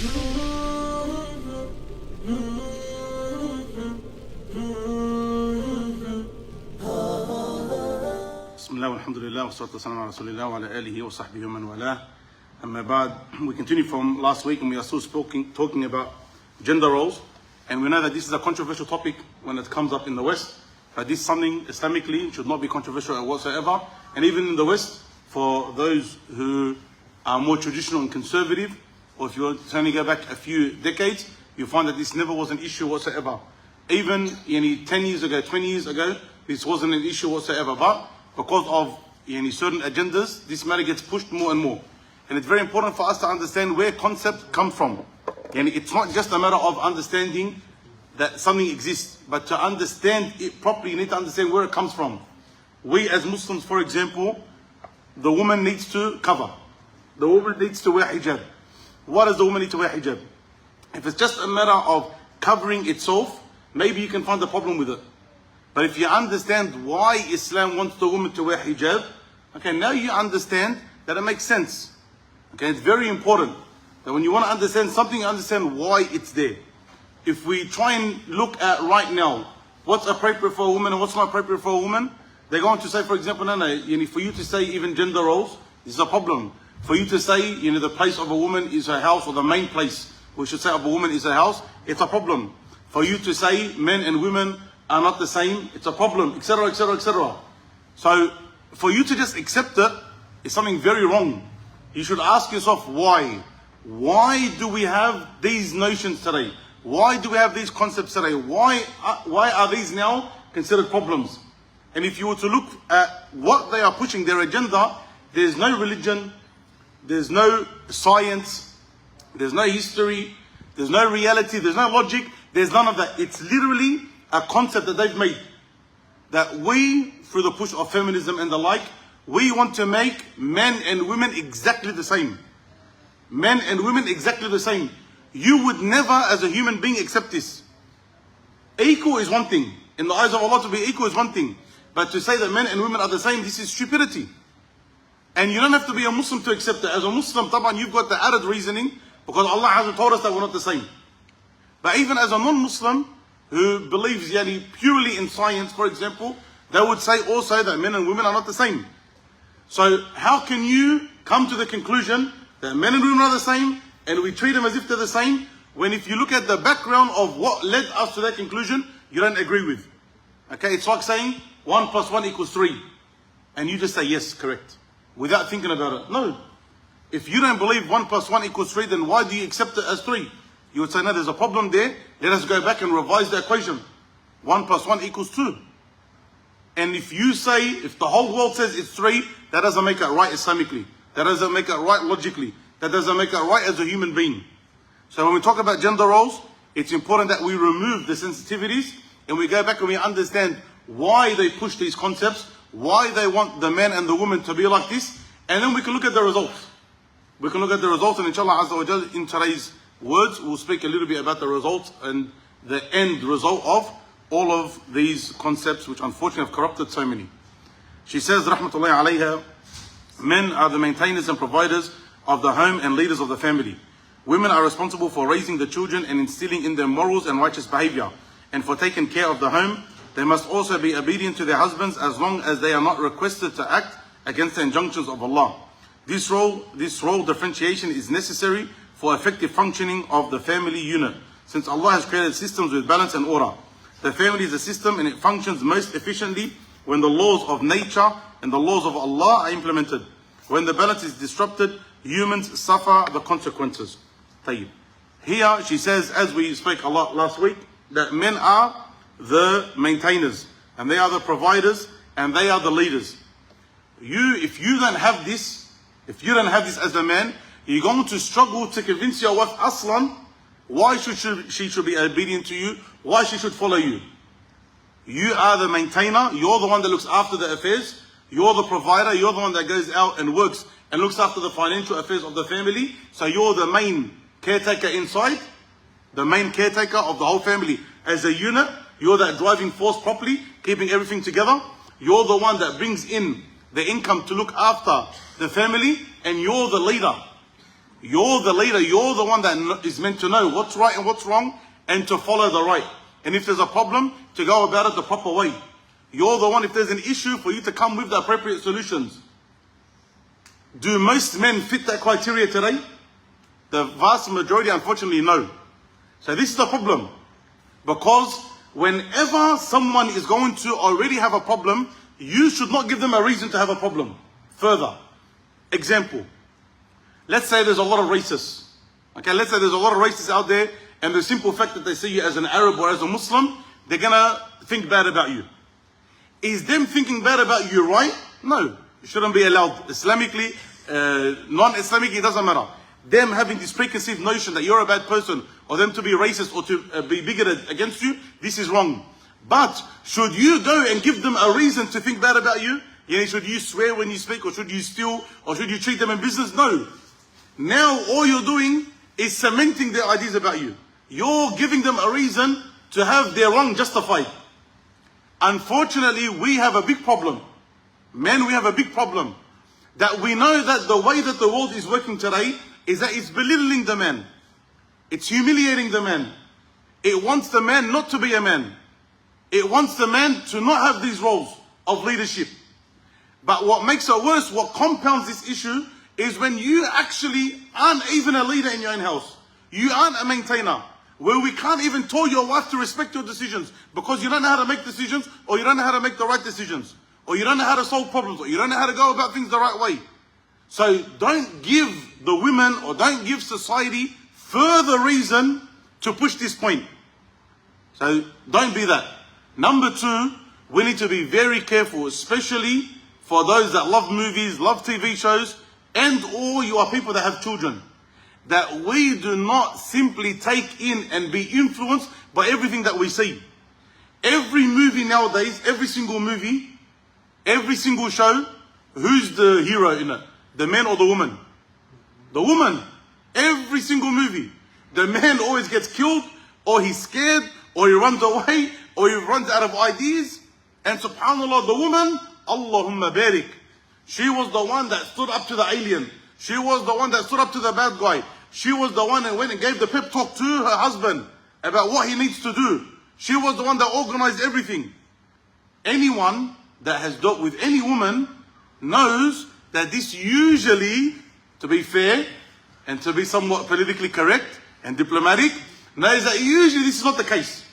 Bismillah, alhamdulillah, wa salatu wassalamu ala rasulillah wa ala alihi wa sahbihi wa man walah. Amma ba'd. We continue from last week and we are still talking about gender roles. And we know that this is a controversial topic when it comes up in the West. But this is something Islamically should not be controversial whatsoever. And even in the West, for those who are more traditional and conservative, or if you want to only go back a few decades, you find that this never was an issue whatsoever. Even 10 years ago, 20 years ago, this wasn't an issue whatsoever. But because of certain agendas, this matter gets pushed more and more. And it's very important for us to understand where concepts come from. And it's not just a matter of understanding that something exists, but to understand it properly, you need to understand where it comes from. We as Muslims, for example, the woman needs to cover. The woman needs to wear hijab. Why does the woman need to wear hijab? If it's just a matter of covering itself, maybe you can find a problem with it. But if you understand why Islam wants the woman to wear hijab, okay, now you understand that it makes sense. Okay, it's very important that when you want to understand something, you understand why it's there. If we try and look at right now, what's appropriate for a woman and what's not appropriate for a woman, they're going to say, for example, for you to say even gender roles, this is a problem. For you to say, the place of a woman is her house, or the main place, we should say, of a woman is her house, it's a problem. For you to say men and women are not the same, it's a problem, etc., etc., etc. So, for you to just accept it is something very wrong. You should ask yourself why. Why do we have these notions today? Why do we have these concepts today? Why are these now considered problems? And if you were to look at what they are pushing, their agenda, there's no religion, there's no science, there's no history, there's no reality, there's no logic, there's none of that. It's literally a concept that they've made. That we, through the push of feminism and the like, we want to make men and women exactly the same. Men and women exactly the same. You would never, as a human being, accept this. Equal is one thing. In the eyes of Allah, to be equal is one thing. But to say that men and women are the same, this is stupidity. And you don't have to be a Muslim to accept it. As a Muslim, taban, you've got the added reasoning, because Allah hasn't told us that we're not the same. But even as a non-Muslim, who believes purely in science, for example, they would say also that men and women are not the same. So how can you come to the conclusion that men and women are the same, and we treat them as if they're the same, when if you look at the background of what led us to that conclusion, you don't agree with? Okay, it's like saying 1 + 1 = 3. And you just say, yes, correct, without thinking about it. No. If you don't believe 1 + 1 = 3, then why do you accept it as 3? You would say, no, there's a problem there. Let us go back and revise the equation. 1 + 1 = 2. And if you say, if the whole world says it's 3, that doesn't make it right Islamically. That doesn't make it right logically. That doesn't make it right as a human being. So when we talk about gender roles, it's important that we remove the sensitivities and we go back and we understand why they push these concepts, why they want the man and the woman to be like this, and then we can look at the results. We can look at the results, and inshallah Azza wa Jal, in today's words, we'll speak a little bit about the results and the end result of all of these concepts, which unfortunately have corrupted so many. She says, Rahmatullahi alayha, men are the maintainers and providers of the home and leaders of the family. Women are responsible for raising the children and instilling in them morals and righteous behavior, and for taking care of the home. They must also be obedient to their husbands as long as they are not requested to act against the injunctions of Allah. This role differentiation is necessary for effective functioning of the family unit, since Allah has created systems with balance and order. The family is a system, and it functions most efficiently when the laws of nature and the laws of Allah are implemented. When the balance is disrupted, humans suffer the consequences. Tayyib. Here she says, as we spoke a lot last week, that men are the maintainers, and they are the providers, and they are the leaders. If you don't have this as a man, you're going to struggle to convince your wife aslan why she should be obedient to you, why she should follow you. You are the maintainer, you're the one that looks after the affairs, you're the provider, you're the one that goes out and works and looks after the financial affairs of the family. So you're the main caretaker inside, the main caretaker of the whole family. As a unit, you're that driving force properly, keeping everything together. You're the one that brings in the income to look after the family, and you're the leader. You're the leader. You're the one that is meant to know what's right and what's wrong and to follow the right. And if there's a problem, to go about it the proper way. You're the one, if there's an issue, for you to come with the appropriate solutions. Do most men fit that criteria today? The vast majority, unfortunately, no. So this is the problem. Because whenever someone is going to already have a problem, you should not give them a reason to have a problem. Further, example. Let's say there's a lot of racists. Okay, let's say there's a lot of racists out there, and the simple fact that they see you as an Arab or as a Muslim, they're gonna think bad about you. Is them thinking bad about you right? No, it shouldn't be allowed. Islamically, non-Islamically, it doesn't matter. Them having this preconceived notion that you're a bad person, or them to be racist or to be bigoted against you, this is wrong. But should you go and give them a reason to think bad about you? Should you swear when you speak, or should you steal, or should you treat them in business? No. Now all you're doing is cementing their ideas about you. You're giving them a reason to have their wrong justified. Unfortunately, we have a big problem. Men, we have a big problem. That we know that the way that the world is working today is that it's belittling the man. It's humiliating the man. It wants the man not to be a man. It wants the man to not have these roles of leadership. But what makes it worse, what compounds this issue, is when you actually aren't even a leader in your own house. You aren't a maintainer. Where we can't even tell your wife to respect your decisions because you don't know how to make decisions, or you don't know how to make the right decisions, or you don't know how to solve problems, or you don't know how to go about things the right way. So don't give the women, or don't give society further reason to push this point. So don't be that. Number two, we need to be very careful, especially for those that love movies, love TV shows, and or you are people that have children, that we do not simply take in and be influenced by everything that we see. Every movie nowadays, every single movie, every single show, who's the hero in it? The man or the woman? The woman. Every single movie. The man always gets killed, or he's scared, or he runs away, or he runs out of ideas. And subhanAllah, the woman, Allahumma barik, she was the one that stood up to the alien. She was the one that stood up to the bad guy. She was the one that went and gave the pep talk to her husband about what he needs to do. She was the one that organized everything. Anyone that has dealt with any woman knows that this usually, to be fair and to be somewhat politically correct and diplomatic, knows that usually this is not the case.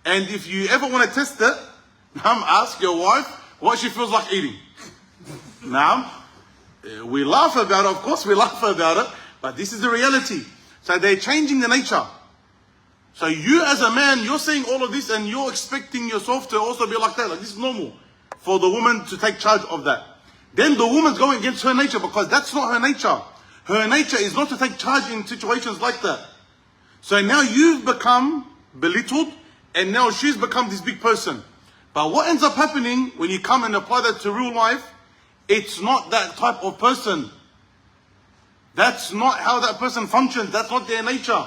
And if you ever want to test it, ask your wife what she feels like eating. Now, we laugh about it, of course we laugh about it, but this is the reality. So they're changing the nature. So you as a man, you're seeing all of this and you're expecting yourself to also be like that. Like this is normal for the woman to take charge of that. Then the woman's going against her nature, because that's not her nature. Her nature is not to take charge in situations like that. So now you've become belittled, and now she's become this big person. But what ends up happening when you come and apply that to real life, it's not that type of person. That's not how that person functions. That's not their nature.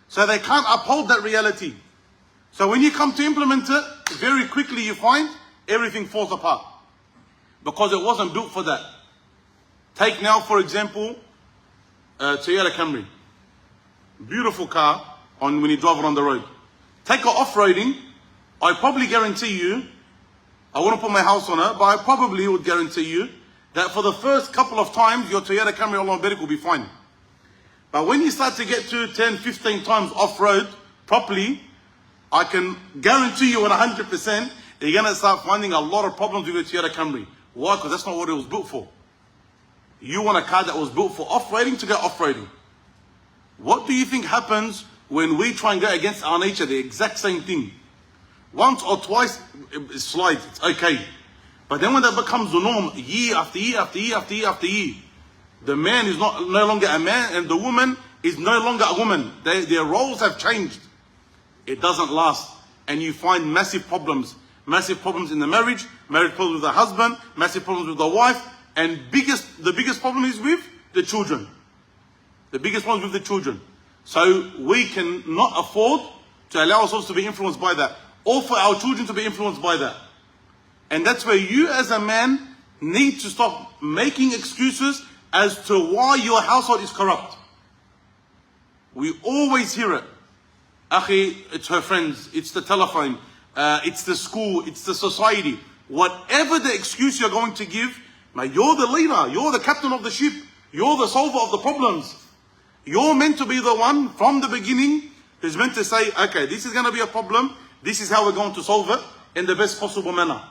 So they can't uphold that reality. So when you come to implement it, very quickly you find everything falls apart. Because it wasn't built for that. Take now, for example, Toyota Camry. Beautiful car when you drive it on the road. Take it off-roading, I probably guarantee you, I wouldn't put my house on it, but I probably would guarantee you that for the first couple of times, your Toyota Camry automatic will be fine. But when you start to get to 10, 15 times off-road properly, I can guarantee you 100%, you're going to start finding a lot of problems with your Toyota Camry. Why? Because that's not what it was built for. You want a car that was built for off-roading to go off-roading. What do you think happens when we try and go against our nature? The exact same thing. Once or twice, it slides, it's okay. But then when that becomes the norm, year after year after year after year after year, the man is no longer a man, and the woman is no longer a woman. Their roles have changed. It doesn't last. And you find massive problems. Massive problems in the marriage problems with the husband, massive problems with the wife, and the biggest problem is with the children. The biggest problem is with the children. So we cannot afford to allow ourselves to be influenced by that, or for our children to be influenced by that. And that's where you as a man need to stop making excuses as to why your household is corrupt. We always hear it. Akhi, it's her friends, it's the telephone, it's the school, it's the society. Whatever the excuse you're going to give, mate, you're the leader, you're the captain of the ship, you're the solver of the problems. You're meant to be the one from the beginning who's meant to say, okay, this is going to be a problem, this is how we're going to solve it in the best possible manner.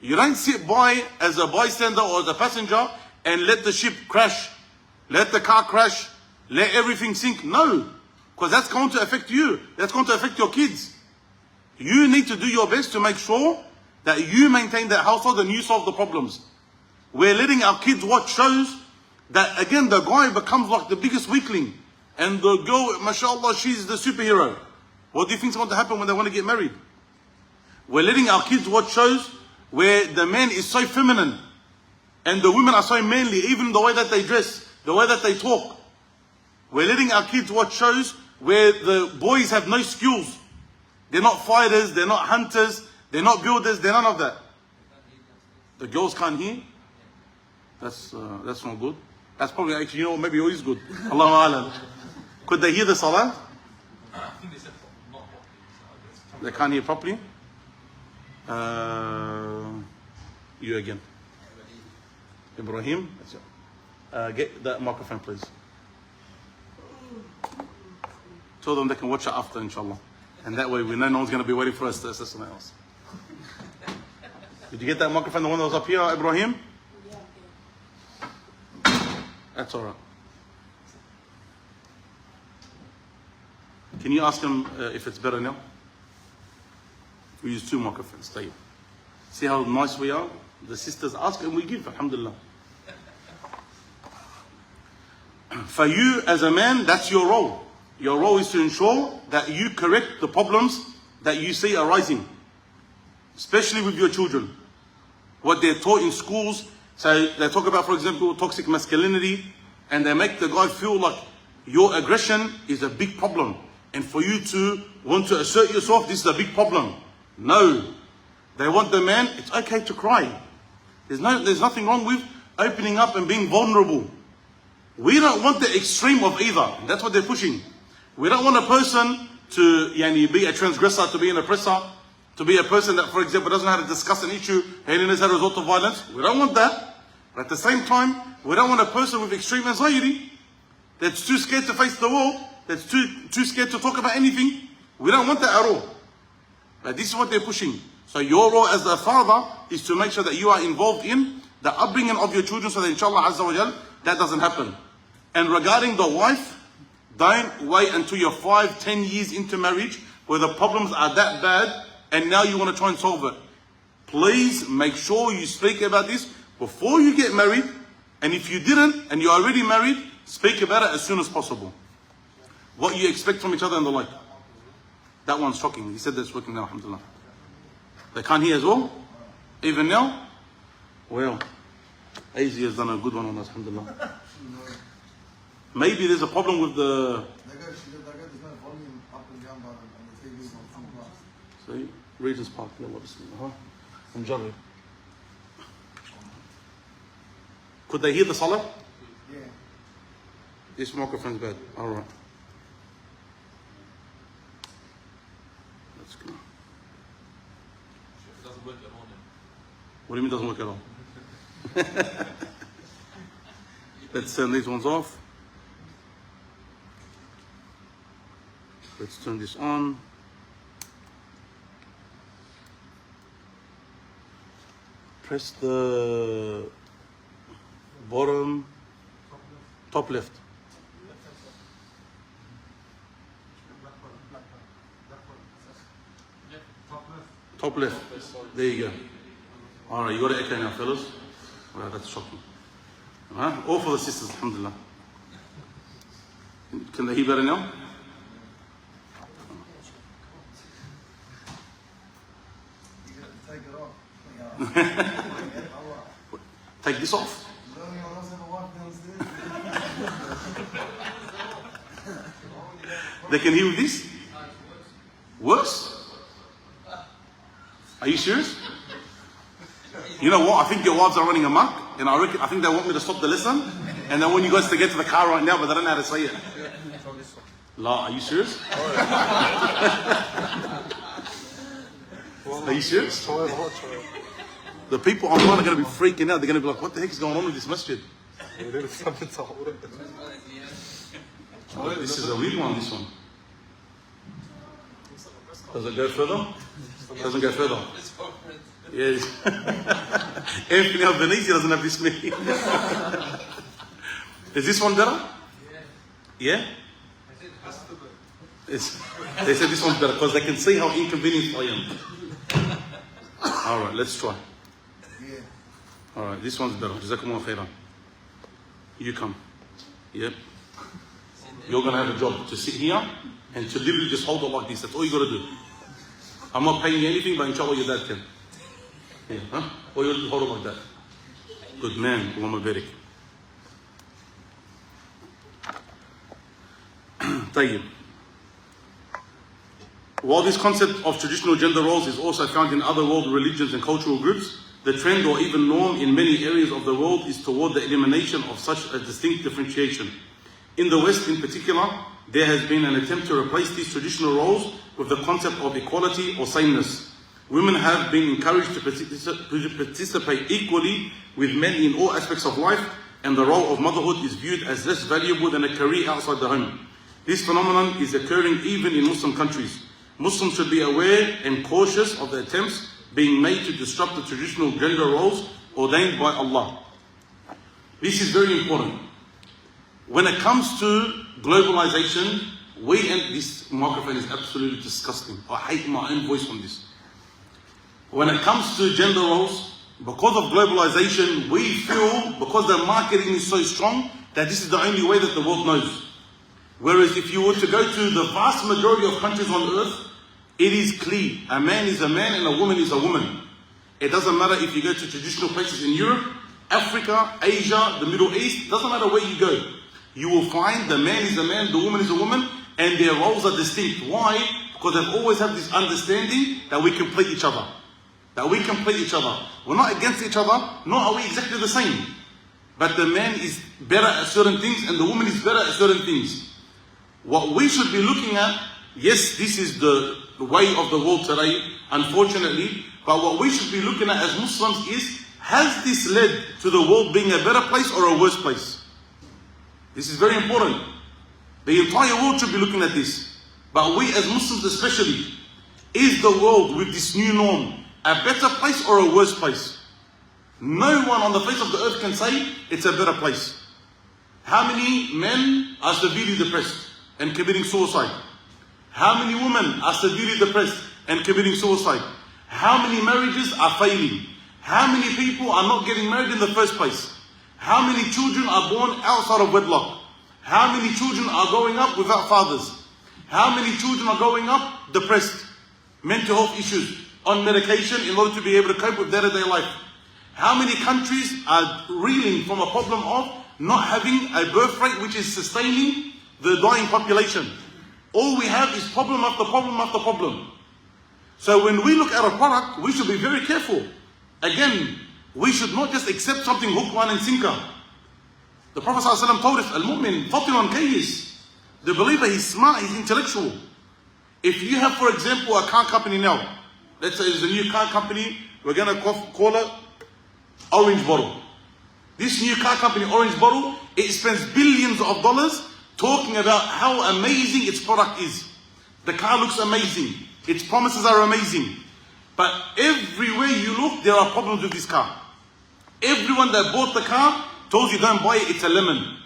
You don't sit by as a bystander or as a passenger and let the ship crash, let the car crash, let everything sink. No, because that's going to affect you. That's going to affect your kids. You need to do your best to make sure that you maintain that household and you solve the problems. We're letting our kids watch shows that, again, the guy becomes like the biggest weakling. And the girl, mashallah, she's the superhero. What do you think is going to happen when they want to get married? We're letting our kids watch shows where the man is so feminine and the women are so manly, even the way that they dress, the way that they talk. We're letting our kids watch shows where the boys have no skills. They're not fighters, they're not hunters, they're not builders, they're none of that. The girls can't hear. That's not good. That's probably actually, you know, maybe it is good. Allahu Alam. Could they hear the salah? I think they said not properly. They can't hear properly. You again. Ibrahim. Get that microphone, please. Tell them they can watch it after, inshallah. And that way we know no one's going to be waiting for us to assess something else. Did you get that microphone, the one that was up here, Ibrahim? That's all right. Can you ask him if it's better now? We use 2 microphones. Stay. See how nice we are? The sisters ask and we give, alhamdulillah. For you as a man, that's your role. Your role is to ensure that you correct the problems that you see arising, especially with your children. What they're taught in schools, so they talk about, for example, toxic masculinity, and they make the guy feel like your aggression is a big problem. And for you to want to assert yourself, this is a big problem. No. They want the man, it's okay to cry. There's nothing wrong with opening up and being vulnerable. We don't want the extreme of either. That's what they're pushing. We don't want a person to be a transgressor, to be an oppressor, to be a person that, for example, doesn't know how to discuss an issue and as a result of violence. We don't want that. But at the same time, we don't want a person with extreme anxiety that's too scared to face the world, that's too scared to talk about anything. We don't want that at all. But this is what they're pushing. So your role as a father is to make sure that you are involved in the upbringing of your children so that inshallah Azza wa Jal, that doesn't happen. And regarding the wife, don't wait until you're 5-10 years into marriage where the problems are that bad and now you want to try and solve it. Please make sure you speak about this before you get married. And if you didn't and you're already married, speak about it as soon as possible. What you expect from each other and the like. That one's shocking. He said that's working now, alhamdulillah. They can't hear as well? Even now? Well, AZ has done a good one on us, alhamdulillah. Maybe there's a problem with the... See? Reader's Park. Enjoy. Could they hear the salah? Yeah. This microphone's bad. Alright. Let's go. It doesn't work at all then. What do you mean it doesn't work at all? Let's turn these ones off. Let's turn this on. Press the bottom, top left. Top left. There you go. Alright, you got it echo now, fellas. Well, that's shocking. All for the sisters, alhamdulillah. Can they hear better now? Take it off. Take this off. They can hear with this? Worse? Are you serious? You know what? I think your wives are running amok. And I think they want me to stop the lesson. And they want you guys to get to the car right now, but they don't know how to say it. La, are you serious? Are you serious? The people online are going to be freaking out. They're going to be like, what the heck is going on with this masjid? This is a real one, this one. Does it go further? Doesn't go further. Yes. Anthony Albanese doesn't have this many. Is this one better? Yeah? They said this one's better because they can see how inconvenienced I am. Alright, let's try. Yeah. Alright, this one's better. Jazakumullah khairan. You come. Yep. You're going to have a job to sit here and to literally just hold it like this. That's all you got to do. I'm not paying you anything, but inshallah your dad can. Yeah, huh? Or you'll hold it like that. Good man, Allahumma barik. Tayyib. While this concept of traditional gender roles is also found in other world religions and cultural groups, the trend or even norm in many areas of the world is toward the elimination of such a distinct differentiation. In the West in particular, there has been an attempt to replace these traditional roles with the concept of equality or sameness. Women have been encouraged to participate equally with men in all aspects of life, and the role of motherhood is viewed as less valuable than a career outside the home. This phenomenon is occurring even in Muslim countries. Muslims should be aware and cautious of the attempts being made to disrupt the traditional gender roles ordained by Allah. This is very important. When it comes to globalization, and this microphone is absolutely disgusting. I hate my own voice on this. When it comes to gender roles, because of globalization, we feel, because the marketing is so strong, that this is the only way that the world knows. Whereas if you were to go to the vast majority of countries on earth, it is clear. A man is a man and a woman is a woman. It doesn't matter if you go to traditional places in Europe, Africa, Asia, the Middle East, doesn't matter where you go. You will find the man is a man, the woman is a woman, and their roles are distinct. Why? Because they've always had this understanding that we complete each other. That we complete each other. We're not against each other, nor are we exactly the same. But the man is better at certain things and the woman is better at certain things. What we should be looking at, yes, this is the way of the world today, unfortunately, but what we should be looking at as Muslims is, has this led to the world being a better place or a worse place? This is very important. The entire world should be looking at this. But we as Muslims especially, is the world with this new norm a better place or a worse place? No one on the face of the earth can say it's a better place. How many men are severely depressed and committing suicide? How many women are severely depressed and committing suicide? How many marriages are failing? How many people are not getting married in the first place? How many children are born outside of wedlock? How many children are growing up without fathers? How many children are growing up depressed, mental health issues, on medication in order to be able to cope with day-to-day life? How many countries are reeling from a problem of not having a birth rate which is sustaining the dying population? All we have is problem after problem after problem. So when we look at a product, we should be very careful. Again, we should not just accept something hook, line and sinker. The Prophet ﷺ told us, Al-Mu'min, fatinun kayyis. The believer, he's smart, he's intellectual. If you have, for example, a car company now, let's say there's a new car company, we're going to call it Orange Bottle. This new car company, Orange Bottle, it spends billions of dollars talking about how amazing its product is. The car looks amazing. Its promises are amazing. But everywhere you look, there are problems with this car. Everyone that bought the car tells you don't buy it, it's a lemon.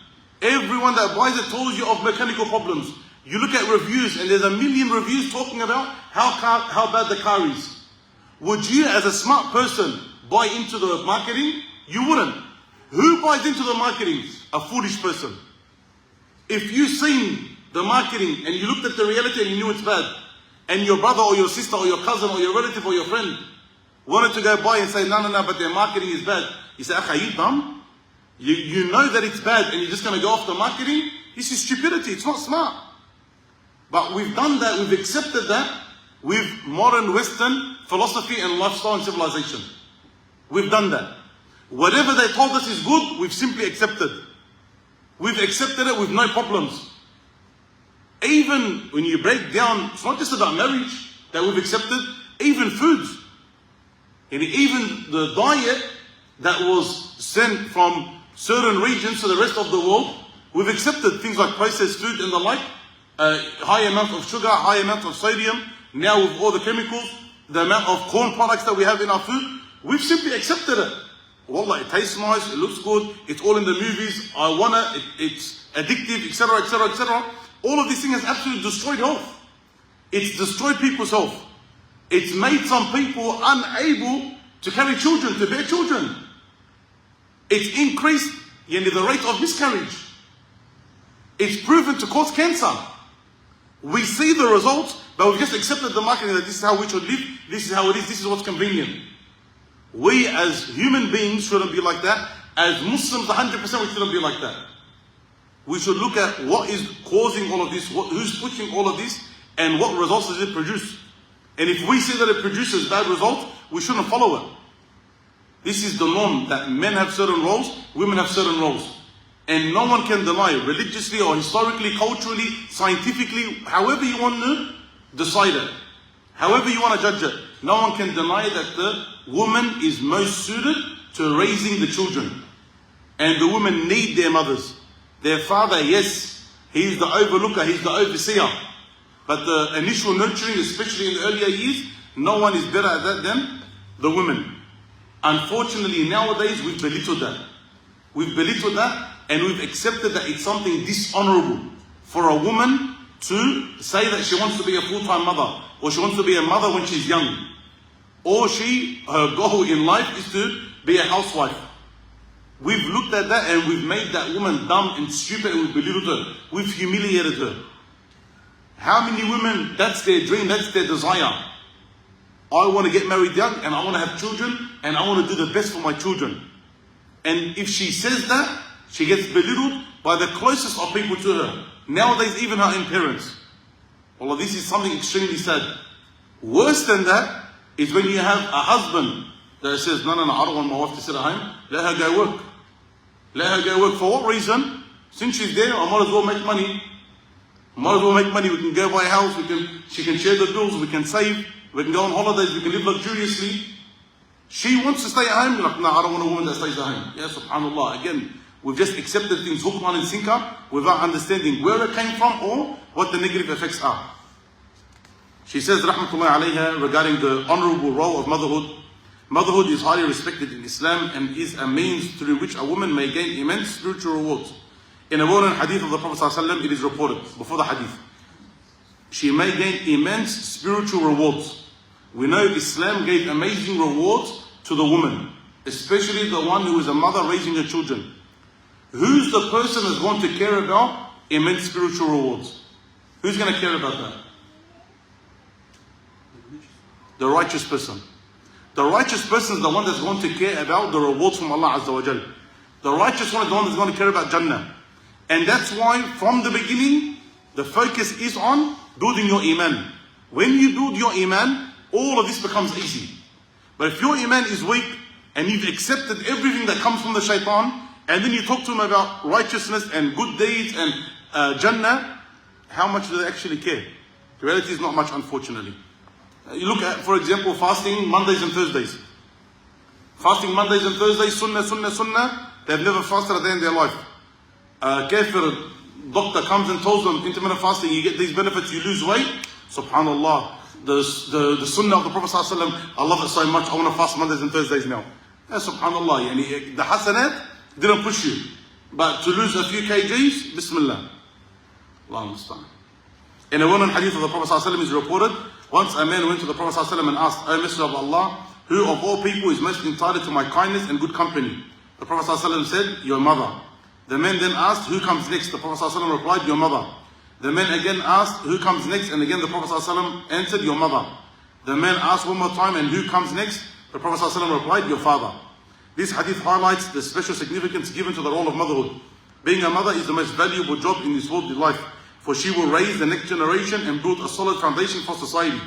Everyone that buys it tells you of mechanical problems. You look at reviews and there's a million reviews talking about how bad the car is. Would you as a smart person buy into the marketing? You wouldn't. Who buys into the marketing? A foolish person. If you've seen the marketing and you looked at the reality and you knew it's bad, and your brother or your sister or your cousin or your relative or your friend wanted to go buy and say, no, but their marketing is bad. You say, are you dumb? You know that it's bad and you're just going to go off the marketing? This is stupidity, it's not smart. But we've done that, we've accepted that with modern Western philosophy and lifestyle and civilization. We've done that. Whatever they told us is good, we've simply accepted. We've accepted it with no problems. Even when you break down, it's not just about marriage that we've accepted, even foods. And even the diet that was sent from certain regions to the rest of the world, we've accepted things like processed food and the like, high amount of sugar, high amount of sodium, now with all the chemicals, the amount of corn products that we have in our food, we've simply accepted it. Wallah, it tastes nice, it looks good, it's all in the movies, I want it, it's addictive, etc., etc., etc. All of these things has absolutely destroyed health. It's destroyed people's health. It's made some people unable to carry children, to bear children. It's increased the rate of miscarriage. It's proven to cause cancer. We see the results, but we've just accepted the marketing that this is how we should live, this is how it is, this is what's convenient. We as human beings shouldn't be like that. As Muslims, 100% we shouldn't be like that. We should look at what is causing all of this, who's pushing all of this, and what results does it produce. And if we see that it produces bad results, we shouldn't follow it. This is the norm, that men have certain roles, women have certain roles. And no one can deny, religiously or historically, culturally, scientifically, however you want to decide it, however you want to judge it, no one can deny that the woman is most suited to raising the children. And the women need their mothers. Their father, yes, he's the overlooker, he's the overseer. But the initial nurturing, especially in the earlier years, no one is better at that than the women. Unfortunately, nowadays, we've belittled that. We've belittled that, and we've accepted that it's something dishonorable for a woman to say that she wants to be a full-time mother, or she wants to be a mother when she's young, or her goal in life is to be a housewife. We've looked at that and we've made that woman dumb and stupid, and we've belittled her. We've humiliated her. How many women, that's their dream, that's their desire. I want to get married young, and I want to have children, and I want to do the best for my children. And if she says that, she gets belittled by the closest of people to her. Nowadays, even her own parents. Wallah, this is something extremely sad. Worse than that is when you have a husband that says, no, I don't want my wife to sit at home. Let her go work. Let her go work. For what reason? Since she's there, I might as well make money. Might as well make money. We can go buy a house. She can share the bills. We can save. We can go on holidays. We can live luxuriously. She wants to stay at home. You're like, no, I don't want a woman that stays at home. Yeah, subhanAllah. Again, we've just accepted things hook, line and sinker without understanding where it came from or what the negative effects are. She says, rahmatullahi alayha, regarding the honorable role of motherhood. Motherhood is highly respected in Islam and is a means through which a woman may gain immense spiritual rewards. In a well-known hadith of the Prophet ﷺ, it is reported, before the hadith, she may gain immense spiritual rewards. We know Islam gave amazing rewards to the woman, especially the one who is a mother raising her children. Who's the person that's going to care about immense spiritual rewards? Who's going to care about that? The righteous person. The righteous person is the one that's going to care about the rewards from Allah Azza wa Jal. The righteous one is the one that's going to care about Jannah. And that's why from the beginning, the focus is on building your iman. When you build your iman, all of this becomes easy. But if your iman is weak, and you've accepted everything that comes from the shaitan, and then you talk to him about righteousness and good deeds and Jannah, how much do they actually care? The reality is not much, unfortunately. You look at, for example, fasting Mondays and Thursdays. Fasting Mondays and Thursdays, sunnah, sunnah, sunnah. They've never fasted a day in their life. Kafir doctor comes and tells them, intermittent fasting, you get these benefits, you lose weight. Subhanallah. The sunnah of the Prophet ﷺ, I love it so much, I want to fast Mondays and Thursdays now. Yeah, subhanallah. The hasanat didn't push you. But to lose a few kgs, bismillah. Allah musta'an. In a well-known hadith of the Prophet ﷺ is reported, once a man went to the Prophet ﷺ and asked, O Messenger of Allah, who of all people is most entitled to my kindness and good company? The Prophet ﷺ said, your mother. The man then asked, who comes next? The Prophet ﷺ replied, your mother. The man again asked, who comes next? And again the Prophet ﷺ answered, your mother. The man asked one more time, and who comes next? The Prophet ﷺ replied, your father. This hadith highlights the special significance given to the role of motherhood. Being a mother is the most valuable job in this worldly life, for she will raise the next generation and build a solid foundation for society.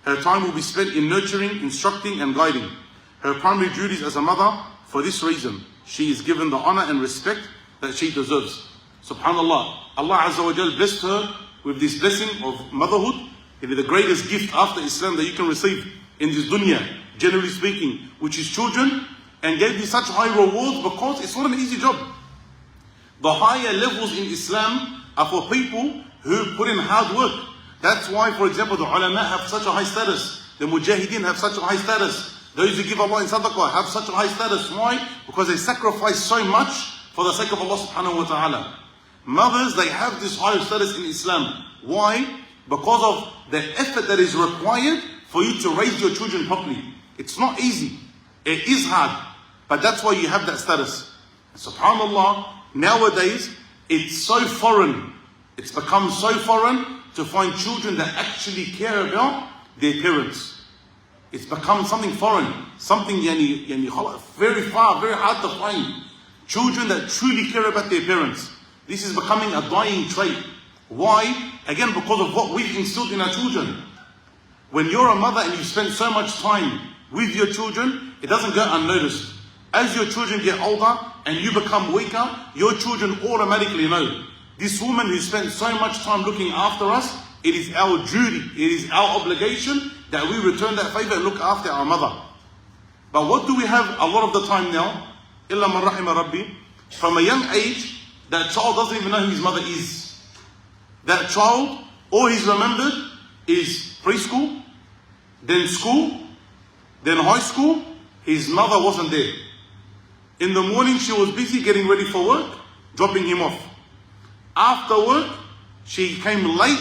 Her time will be spent in nurturing, instructing and guiding. Her primary duties as a mother for this reason, she is given the honor and respect that she deserves. Subhanallah, Allah Azza wa Jal blessed her with this blessing of motherhood. It is the greatest gift after Islam that you can receive in this dunya, generally speaking, which is children, and gave you such high rewards because it's not an easy job. The higher levels in Islam are for people who put in hard work. That's why, for example, the ulama have such a high status. The mujahideen have such a high status. Those who give Allah in sadaqah have such a high status. Why? Because they sacrifice so much for the sake of Allah subhanahu wa ta'ala. Mothers, they have this high status in Islam. Why? Because of the effort that is required for you to raise your children properly. It's not easy. It is hard. But that's why you have that status. SubhanAllah, nowadays, it's so foreign. It's become so foreign to find children that actually care about their parents. It's become something foreign. Something very far, very hard to find. Children that truly care about their parents. This is becoming a dying trait. Why? Again, because of what we've instilled in our children. When you're a mother and you spend so much time with your children, it doesn't go unnoticed. As your children get older and you become weaker, your children automatically know. This woman who spent so much time looking after us, it is our duty, it is our obligation that we return that favor and look after our mother. But what do we have a lot of the time now? Illa man rahima rabbi. From a young age, that child doesn't even know who his mother is. That child, all he's remembered is preschool, then school, then high school. His mother wasn't there. In the morning, she was busy getting ready for work, dropping him off. After work, she came late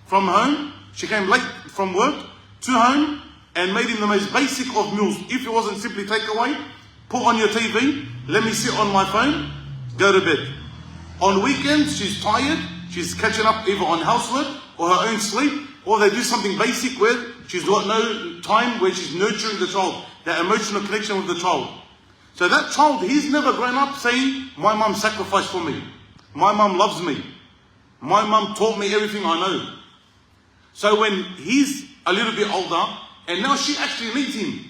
from home. She came late from work to home and made him the most basic of meals. If it wasn't simply takeaway, put on your TV, let me sit on my phone, go to bed. On weekends, she's tired. She's catching up either on housework or her own sleep, or they do something basic where she's got no time where she's nurturing the child, that emotional connection with the child. So that child, he's never grown up saying, my mum sacrificed for me. My mum loves me. My mum taught me everything I know. So when he's a little bit older, and now she actually needs him.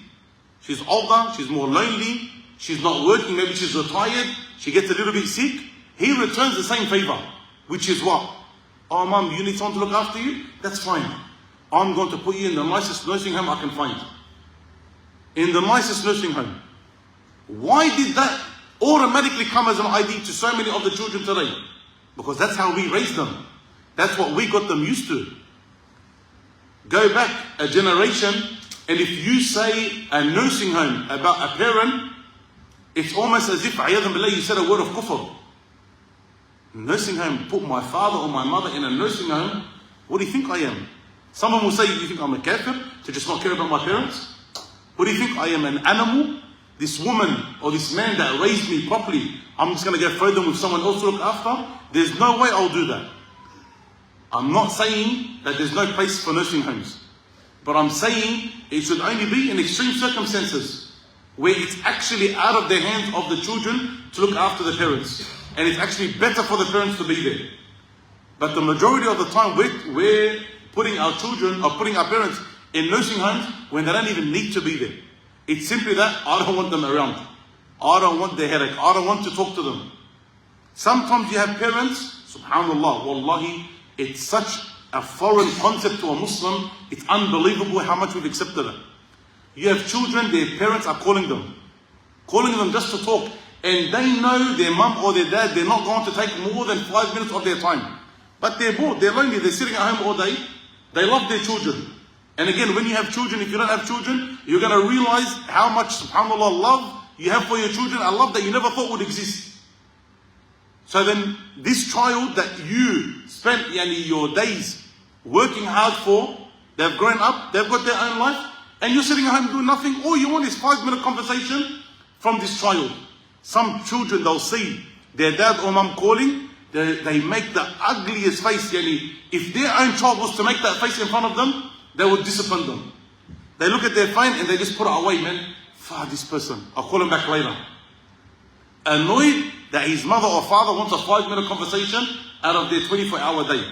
She's older, she's more lonely, she's not working, maybe she's retired, she gets a little bit sick. He returns the same favor, which is what? Oh mum, you need someone to look after you? That's fine. I'm going to put you in the nicest nursing home I can find. In the nicest nursing home. Why did that automatically come as an idea to so many of the children today? Because that's how we raised them. That's what we got them used to. Go back a generation, and if you say a nursing home about a parent, it's almost as if you said a word of kufr. Nursing home, put my father or my mother in a nursing home, what do you think I am? Someone will say, do you think I'm a kafir to just not care about my parents? What do you think I am, an animal? This woman or this man that raised me properly, I'm just going to go throw them with someone else to look after? There's no way I'll do that. I'm not saying that there's no place for nursing homes, but I'm saying it should only be in extreme circumstances where it's actually out of the hands of the children to look after the parents, and it's actually better for the parents to be there. But the majority of the time we're putting our children or putting our parents in nursing homes when they don't even need to be there. It's simply that I don't want them around. I don't want their headache. I don't want to talk to them. Sometimes you have parents, subhanallah, wallahi, it's such a foreign concept to a Muslim, it's unbelievable how much we've accepted it. You have children, their parents are calling them just to talk, and they know their mum or their dad, they're not going to take more than 5 minutes of their time. But they're bored, they're lonely, they're sitting at home all day, they love their children. And again, when you have children, if you don't have children, you're going to realize how much, subhanAllah, love you have for your children, a love that you never thought would exist. So then, this child that you spent your days working hard for, they've grown up, they've got their own life, and you're sitting at home doing nothing. All you want is 5-minute conversation from this child. Some children, they'll see their dad or mum calling, they make the ugliest face. If their own child was to make that face in front of them, they would discipline them. They look at their phone and they just put it away, man. This person, I'll call him back later. Annoyed that his mother or father wants a 5-minute conversation out of their 24-hour day.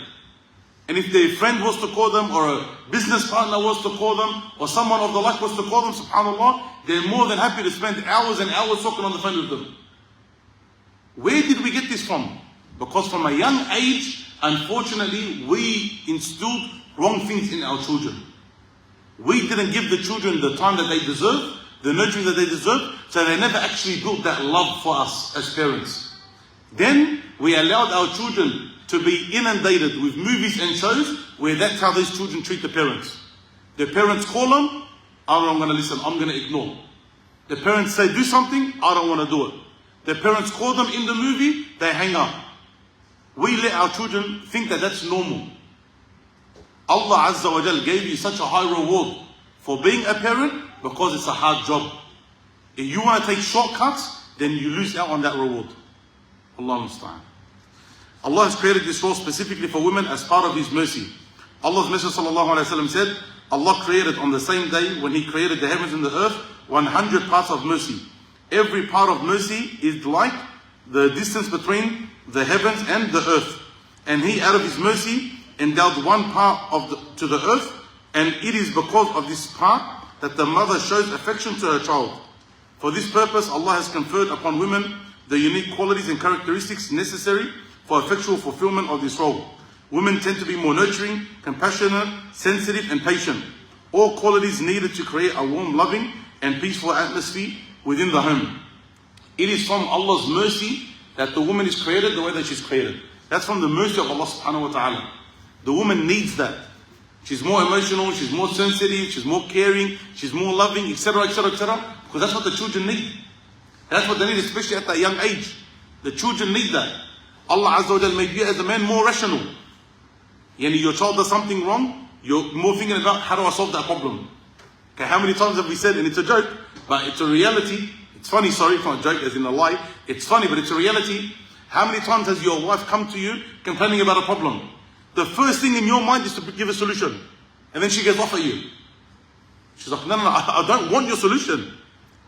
And if their friend was to call them, or a business partner was to call them, or someone of the like was to call them, subhanAllah, they're more than happy to spend hours and hours talking on the phone with them. Where did we get this from? Because from a young age, unfortunately, we instilled wrong things in our children. We didn't give the children the time that they deserve, the nurturing that they deserve, so they never actually built that love for us as parents. Then we allowed our children to be inundated with movies and shows where that's how these children treat the parents. The parents call them, I don't want to listen, I'm going to ignore. The parents say do something, I don't want to do it. The parents call them in the movie, they hang up. We let our children think that that's normal. Allah Azza wa Jal gave you such a high reward for being a parent because it's a hard job. If you want to take shortcuts, then you lose out on that reward. Allah musta'an. Allah has created this role specifically for women as part of His mercy. Allah's Messenger sallallahu alaihi wasallam said, Allah created on the same day when He created the heavens and the earth 100 parts of mercy. Every part of mercy is like the distance between the heavens and the earth. And He, out of His mercy, endowed one part to the earth, and it is because of this part that the mother shows affection to her child. For this purpose, Allah has conferred upon women the unique qualities and characteristics necessary for effectual fulfillment of this role. Women tend to be more nurturing, compassionate, sensitive, and patient. All qualities needed to create a warm, loving, and peaceful atmosphere within the home. It is from Allah's mercy that the woman is created the way that she's created. That's from the mercy of Allah subhanahu wa ta'ala. The woman needs that. She's more emotional, she's more sensitive, she's more caring, she's more loving, etc., etc., etc. Because that's what the children need. That's what they need, especially at that young age. The children need that. Allah Azza wa Jal made you as a man more rational. Your child does something wrong, you're more thinking about how do I solve that problem. Okay, how many times have we said, and it's a joke, but it's a reality. It's funny, sorry, it's not a joke as in a lie. It's funny, but it's a reality. How many times has your wife come to you complaining about a problem? The first thing in your mind is to give a solution. And then she gets off at you. She's like, no, I don't want your solution.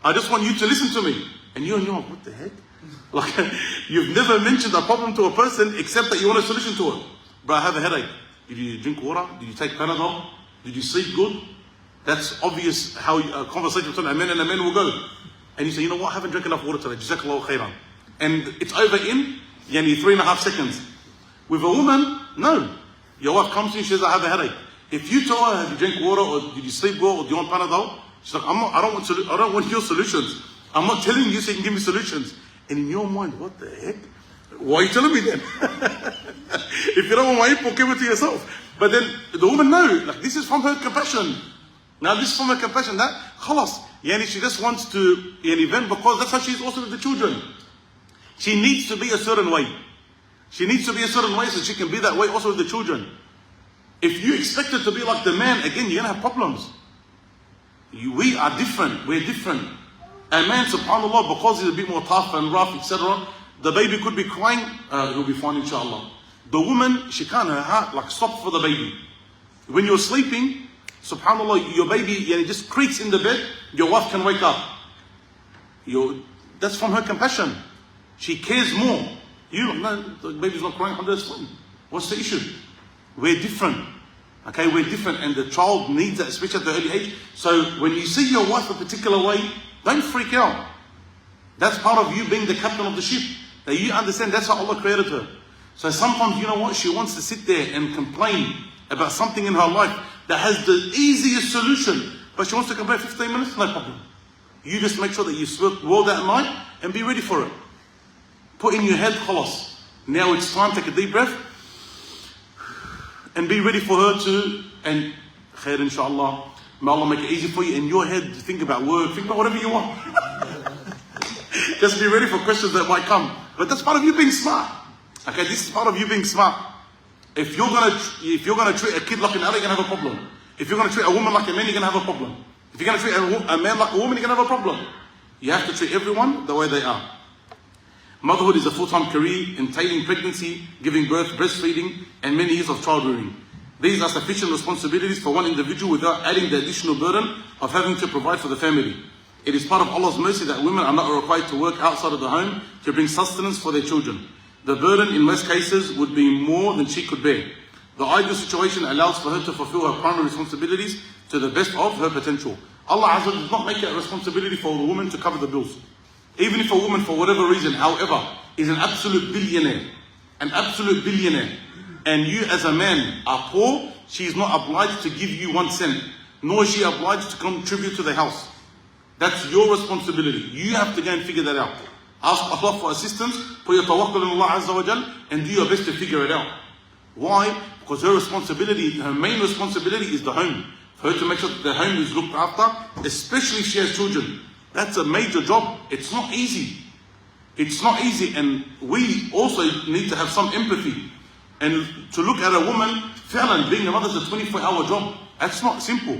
I just want you to listen to me. And you're like, what the heck? Like, you've never mentioned a problem to a person except that you want a solution to it. But I have a headache. Did you drink water? Did you take Panadol? Did you sleep good? That's obvious how a conversation between a man and a man will go. And you say, you know what, I haven't drank enough water today. Jazakallahu khairan. And it's over in 3.5 seconds. With a woman, no. Your wife comes to you and she says, I have a headache. If you tell her, have you drank water, or did you sleep well, or do you want Panadol? She's like, I don't want your solutions. I'm not telling you so you can give me solutions. And in your mind, what the heck? Why are you telling me then? If you don't want my input, give it to yourself. But then the woman knows, like, this is from her compassion. Now this is from her compassion. That, khalas. She just wants to vent because that's how she is also with the children. She needs to be a certain way. She needs to be a certain way so she can be that way also with the children. If you expect her to be like the man, again, you're going to have problems. We are different. We're different. A man, subhanAllah, because he's a bit more tough and rough, etc., the baby could be crying, he'll be fine, inshallah. The woman, she can't, her heart, like, stop for the baby. When you're sleeping, subhanAllah, your baby just creaks in the bed, your wife can wake up. That's from her compassion. She cares more. No, the baby's not crying, that's fine. What's the issue? We're different. Okay, we're different, and the child needs that, especially at the early age. So when you see your wife a particular way, don't freak out. That's part of you being the captain of the ship. That you understand that's how Allah created her. So sometimes, you know what, she wants to sit there and complain about something in her life that has the easiest solution, but she wants to complain 15 minutes, no problem. You just make sure that you sleep well that night and be ready for it. Put in your head, khalas. Now it's time, take a deep breath and be ready for her to, and khair inshallah, may Allah make it easy for you in your head to think about work, think about whatever you want. Just be ready for questions that might come. But that's part of you being smart. Okay, this is part of you being smart. If you're gonna treat a kid like an adult, you're gonna have a problem. If you're gonna treat a woman like a man, you're gonna have a problem. If you're gonna treat a man like a woman, you're gonna have a problem. You have to treat everyone the way they are. Motherhood is a full-time career entailing pregnancy, giving birth, breastfeeding, and many years of child rearing. These are sufficient responsibilities for one individual without adding the additional burden of having to provide for the family. It is part of Allah's mercy that women are not required to work outside of the home to bring sustenance for their children. The burden in most cases would be more than she could bear. The ideal situation allows for her to fulfill her primary responsibilities to the best of her potential. Allah Azza wa Jalla does not make it a responsibility for the woman to cover the bills. Even if a woman, for whatever reason, however, is an absolute billionaire, and you as a man are poor, she is not obliged to give you 1 cent, nor is she obliged to contribute to the house. That's your responsibility. You have to go and figure that out. Ask Allah for assistance, put your tawakkul on Allah Azza wa Jal, and do your best to figure it out. Why? Because her responsibility, her main responsibility is the home. For her to make sure that the home is looked after, especially if she has children. That's a major job. It's not easy. It's not easy, and we also need to have some empathy. And to look at a woman, being a mother is a 24-hour job. That's not simple.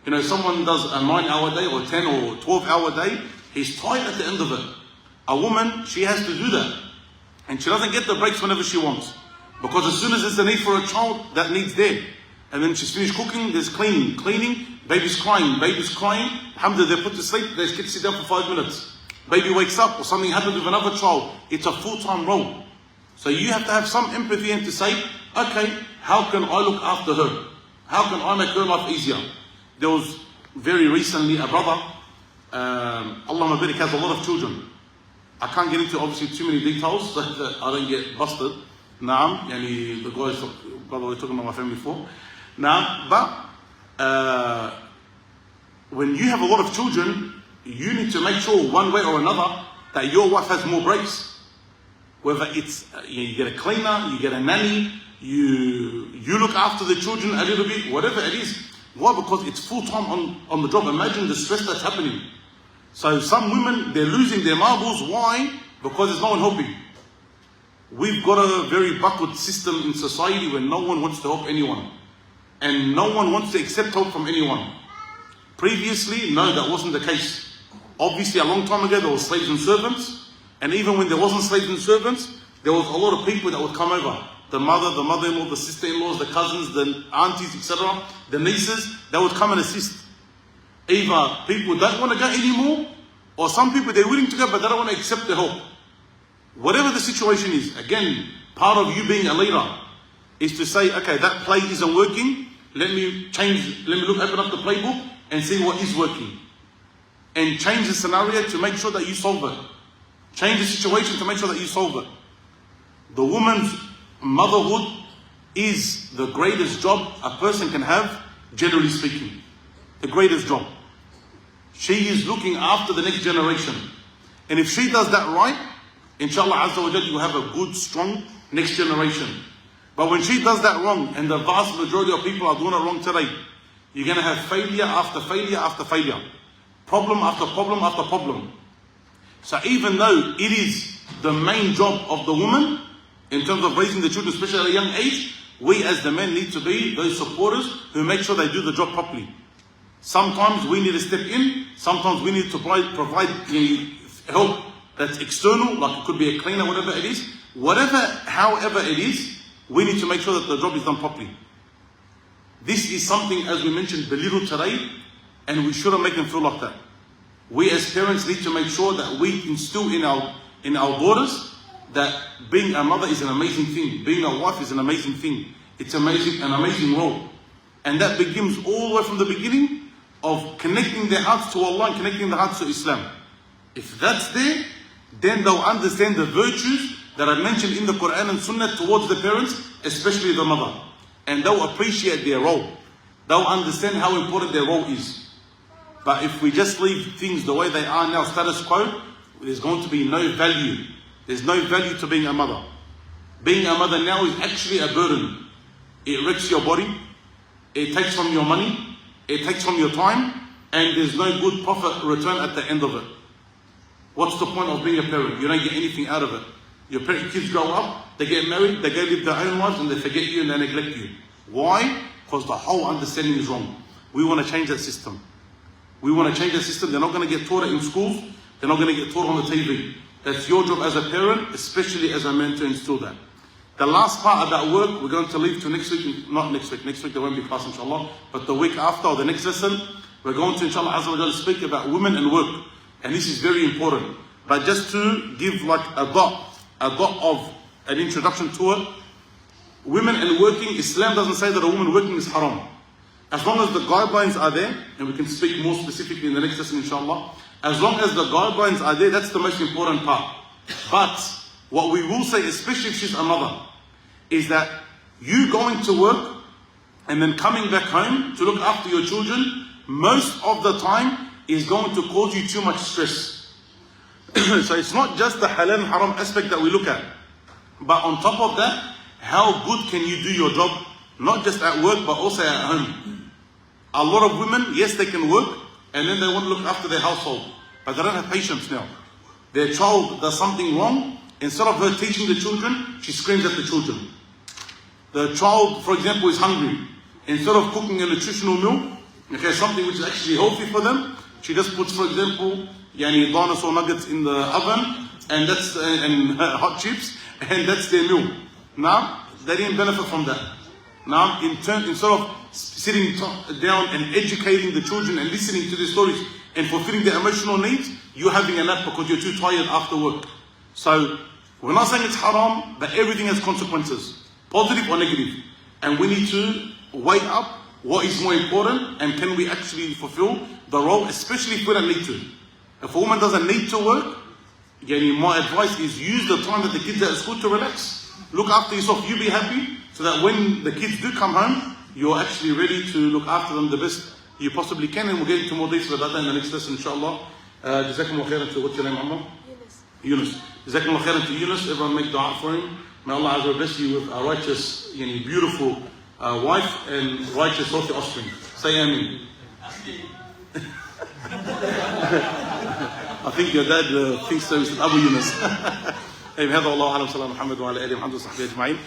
You know, someone does a 9-hour day or 10 or 12-hour day, he's tired at the end of it. A woman, she has to do that. And she doesn't get the breaks whenever she wants. Because as soon as there's a need for a child, that need's there. And then she's finished cooking, there's cleaning, baby's crying. Alhamdulillah, they're put to sleep, they get to sit down for 5 minutes. Baby wakes up or something happens with another child. It's a full-time role. So you have to have some empathy and to say, okay, how can I look after her? How can I make her life easier? There was very recently a brother, Allahumma barik, has a lot of children. I can't get into obviously too many details so that I don't get busted. Naam, yani the guys, brother, we're talking about my family before. Naam, but when you have a lot of children, you need to make sure one way or another that your wife has more breaks. Whether it's you get a cleaner, you get a nanny, you look after the children a little bit, whatever it is. Why? Because it's full time on the job. Imagine the stress that's happening. So some women, they're losing their marbles. Why? Because there's no one helping. We've got a very backward system in society where no one wants to help anyone. And no one wants to accept help from anyone. Previously, no, that wasn't the case. Obviously, a long time ago, there were slaves and servants. And even when there wasn't slaves and servants, there was a lot of people that would come over. The mother-in-law, the sister-in-laws, the cousins, the aunties, etc., the nieces, they would come and assist. Either people don't want to go anymore, or some people, they're willing to go, but they don't want to accept the help. Whatever the situation is, again, part of you being a leader is to say, okay, that play isn't working, let me open up the playbook and see what is working. And change the scenario to make sure that you solve it. Change the situation to make sure that you solve it. The woman's motherhood is the greatest job a person can have, generally speaking. The greatest job. She is looking after the next generation. And if she does that right, inshallah Azza wa Jalla, you have a good, strong next generation. But when she does that wrong, and the vast majority of people are doing it wrong today, you're going to have failure after failure after failure. Problem after problem after problem. So even though it is the main job of the woman, in terms of raising the children, especially at a young age, we as the men need to be those supporters who make sure they do the job properly. Sometimes we need to step in, sometimes we need to provide help that's external, like it could be a cleaner, whatever it is. However it is, we need to make sure that the job is done properly. This is something, as we mentioned, belittled today, and we shouldn't make them feel like that. We as parents need to make sure that we instill in our daughters that being a mother is an amazing thing. Being a wife is an amazing thing. It's an amazing role. And that begins all the way from the beginning of connecting their hearts to Allah and connecting their hearts to Islam. If that's there, then they'll understand the virtues that I mentioned in the Quran and Sunnah towards the parents, especially the mother. And they'll appreciate their role. They'll understand how important their role is. But if we just leave things the way they are now, status quo, there's going to be no value. There's no value to being a mother. Being a mother now is actually a burden. It wrecks your body. It takes from your money. It takes from your time. And there's no good profit return at the end of it. What's the point of being a parent? You don't get anything out of it. Your kids grow up, they get married, they go live their own lives, and they forget you and they neglect you. Why? Because the whole understanding is wrong. We want to change that system. We want to change that system. They're not going to get taught it in schools. They're not going to get taught on the TV. That's your job as a parent, especially as a man, to instill that. The last part of that work, we're going to leave to next week. Not next week. Next week there won't be class, inshallah. But the week after, or the next lesson, we're going to, inshallah, Azza wa Jalla, speak about women and work. And this is very important. But just to give like a dot of an introduction to it, women and working, Islam doesn't say that a woman working is haram. As long as the guidelines are there, and we can speak more specifically in the next lesson inshallah, as long as the guidelines are there, that's the most important part. But what we will say, especially if she's a mother, is that you going to work and then coming back home to look after your children, most of the time is going to cause you too much stress. So it's not just the halal and haram aspect that we look at, but on top of that, how good can you do your job, not just at work but also at home. A lot of women, yes, they can work and then they want to look after their household, but they don't have patience now. Their child does something wrong, instead of her teaching the children, she screams at the children. The child, for example, is hungry. Instead of cooking a nutritional meal, okay, something which is actually healthy for them, she just puts, for example, dinosaur nuggets in the oven, and that's and hot chips, and that's their meal. Now, they didn't benefit from that. Now, instead of sitting down and educating the children and listening to their stories and fulfilling their emotional needs, you're having a nap because you're too tired after work. So, we're not saying it's haram, but everything has consequences, positive or negative. And we need to weigh up what is more important and can we actually fulfill the role, especially if we don't need to. If a woman doesn't need to work, my advice is use the time that the kids are at school to relax. Look after yourself, you be happy, so that when the kids do come home, you're actually ready to look after them the best you possibly can. And we'll get into more details about that in the next lesson, inshallah. Jazakumullah khairan to, what's your name, Amma? Yunus. Jazakumullah khairan to Yunus. Everyone make dua for him. May Allah Azza wa bless you with a righteous, beautiful wife and righteous healthy offspring. Say Ameen. I think your dad thinks so. He said Abu Yunus. هذا والله أعلم. صلى الله عليه وسلم محمد وعلى آله وصحبه أجمعين.